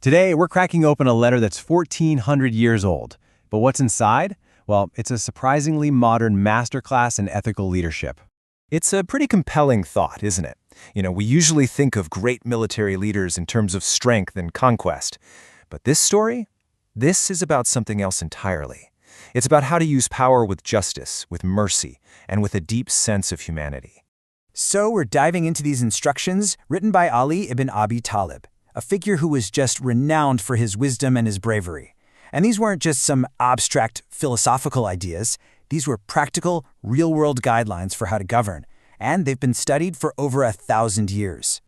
Today, we're cracking open a letter that's 1,400 years old. But what's inside? Well, it's a surprisingly modern masterclass in ethical leadership. It's a pretty compelling thought, isn't it? We usually think of great military leaders in terms of strength and conquest. But this story? This is about something else entirely. It's about how to use power with justice, with mercy, and with a deep sense of humanity. So we're diving into these instructions written by Ali ibn Abi Talib, a figure who was just renowned for his wisdom and his bravery. And these weren't just some abstract philosophical ideas. These were practical, real-world guidelines for how to govern, and they've been studied for over 1,000 years.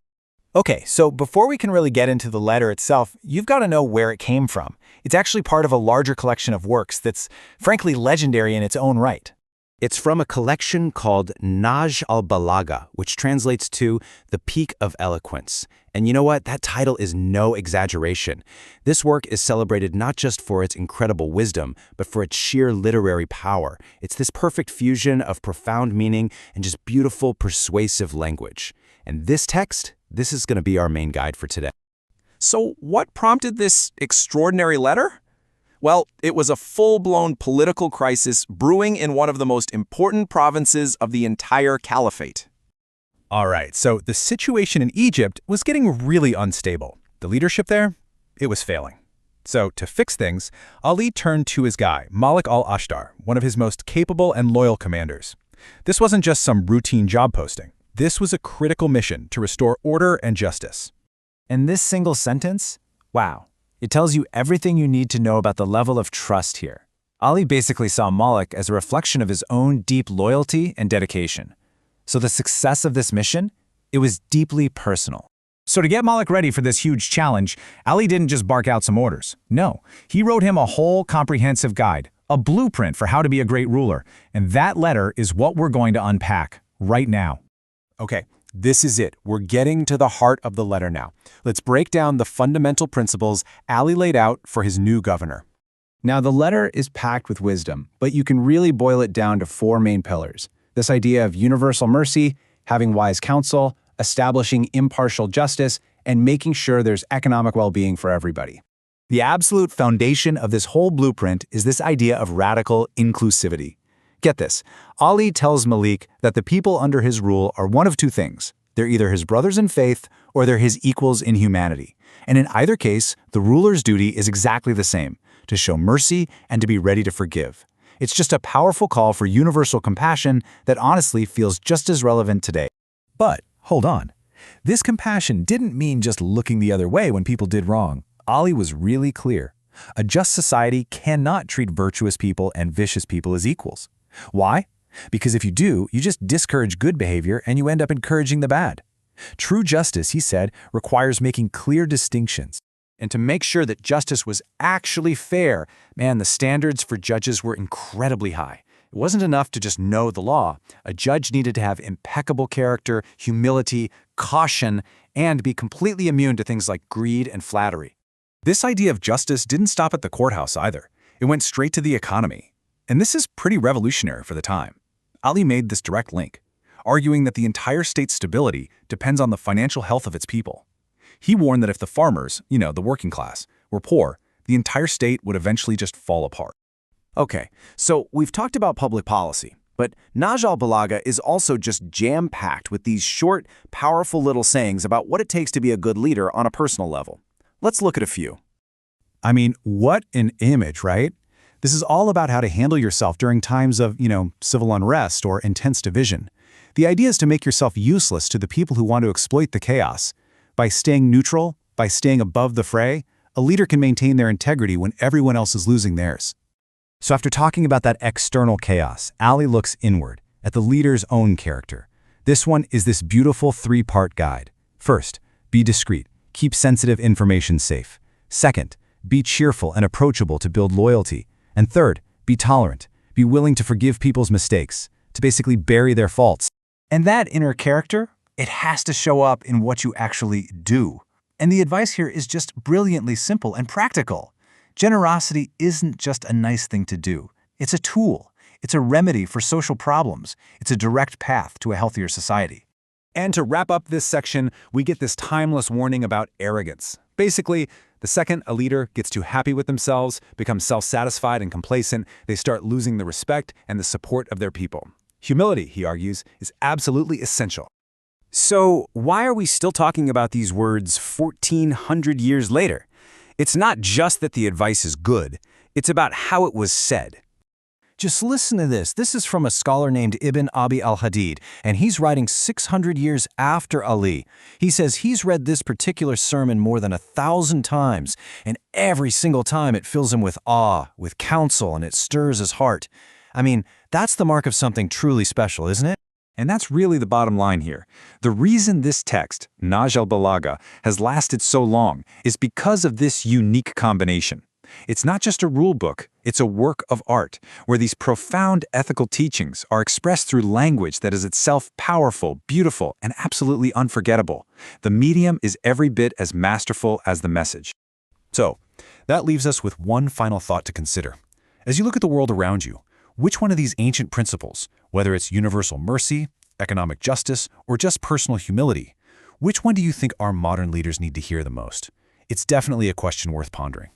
Okay, so before we can really get into the letter itself, you've got to know where it came from. It's actually part of a larger collection of works that's, frankly, legendary in its own right. It's from a collection called Nahj al-Balagha, which translates to the Peak of Eloquence. And you know what? That title is no exaggeration. This work is celebrated not just for its incredible wisdom, but for its sheer literary power. It's this perfect fusion of profound meaning and just beautiful, persuasive language. And this text, this is going to be our main guide for today. So what prompted this extraordinary letter? Well, it was a full-blown political crisis brewing in one of the most important provinces of the entire caliphate. All right, so the situation in Egypt was getting really unstable. The leadership there, it was failing. So to fix things, Ali turned to his guy, Malik al-Ashtar, one of his most capable and loyal commanders. This wasn't just some routine job posting. This was a critical mission to restore order and justice. And this single sentence? Wow. It tells you everything you need to know about the level of trust here. Ali basically saw Malik as a reflection of his own deep loyalty and dedication. So the success of this mission, it was deeply personal. So to get Malik ready for this huge challenge, Ali didn't just bark out some orders. No, he wrote him a whole comprehensive guide, a blueprint for how to be a great ruler. And that letter is what we're going to unpack right now. Okay, this is it. We're getting to the heart of the letter now. Let's break down the fundamental principles Ali laid out for his new governor. Now, the letter is packed with wisdom, but you can really boil it down to four main pillars. This idea of universal mercy, having wise counsel, establishing impartial justice, and making sure there's economic well-being for everybody. The absolute foundation of this whole blueprint is this idea of radical inclusivity. Get this, Ali tells Malik that the people under his rule are one of two things. They're either his brothers in faith or they're his equals in humanity. And in either case, the ruler's duty is exactly the same, to show mercy and to be ready to forgive. It's just a powerful call for universal compassion that honestly feels just as relevant today. But hold on. This compassion didn't mean just looking the other way when people did wrong. Ali was really clear. A just society cannot treat virtuous people and vicious people as equals. Why? Because if you do, you just discourage good behavior and you end up encouraging the bad. True justice, he said, requires making clear distinctions. And to make sure that justice was actually fair, man, the standards for judges were incredibly high. It wasn't enough to just know the law. A judge needed to have impeccable character, humility, caution, and be completely immune to things like greed and flattery. This idea of justice didn't stop at the courthouse either. It went straight to the economy. And this is pretty revolutionary for the time. Ali made this direct link, arguing that the entire state's stability depends on the financial health of its people. He warned that if the farmers, the working class, were poor, the entire state would eventually just fall apart. Okay, so we've talked about public policy, but Nahj al-Balagha is also just jam-packed with these short, powerful little sayings about what it takes to be a good leader on a personal level. Let's look at a few. I mean, what an image, right? This is all about how to handle yourself during times of, civil unrest or intense division. The idea is to make yourself useless to the people who want to exploit the chaos. By staying neutral, by staying above the fray, a leader can maintain their integrity when everyone else is losing theirs. So after talking about that external chaos, Ali looks inward, at the leader's own character. This one is this beautiful three-part guide. First, be discreet, keep sensitive information safe. Second, be cheerful and approachable to build loyalty. And third, be tolerant, be willing to forgive people's mistakes, to basically bury their faults. And that inner character, it has to show up in what you actually do. And the advice here is just brilliantly simple and practical. Generosity isn't just a nice thing to do. It's a tool. It's a remedy for social problems. It's a direct path to a healthier society. And to wrap up this section, we get this timeless warning about arrogance. Basically, The second a leader gets too happy with themselves, becomes self-satisfied and complacent, they start losing the respect and the support of their people. Humility, he argues, is absolutely essential. So why are we still talking about these words 1,400 years later? It's not just that the advice is good, it's about how it was said. Just listen to this. This is from a scholar named Ibn Abi al-Hadid, and he's writing 600 years after Ali. He says he's read this particular sermon more than 1,000 times, and every single time it fills him with awe, with counsel, and it stirs his heart. I mean, that's the mark of something truly special, isn't it? And that's really the bottom line here. The reason this text, Nahj al-Balagha, has lasted so long is because of this unique combination. It's not just a rule book, it's a work of art, where these profound ethical teachings are expressed through language that is itself powerful, beautiful, and absolutely unforgettable. The medium is every bit as masterful as the message. So, that leaves us with one final thought to consider. As you look at the world around you, which one of these ancient principles, whether it's universal mercy, economic justice, or just personal humility, which one do you think our modern leaders need to hear the most? It's definitely a question worth pondering.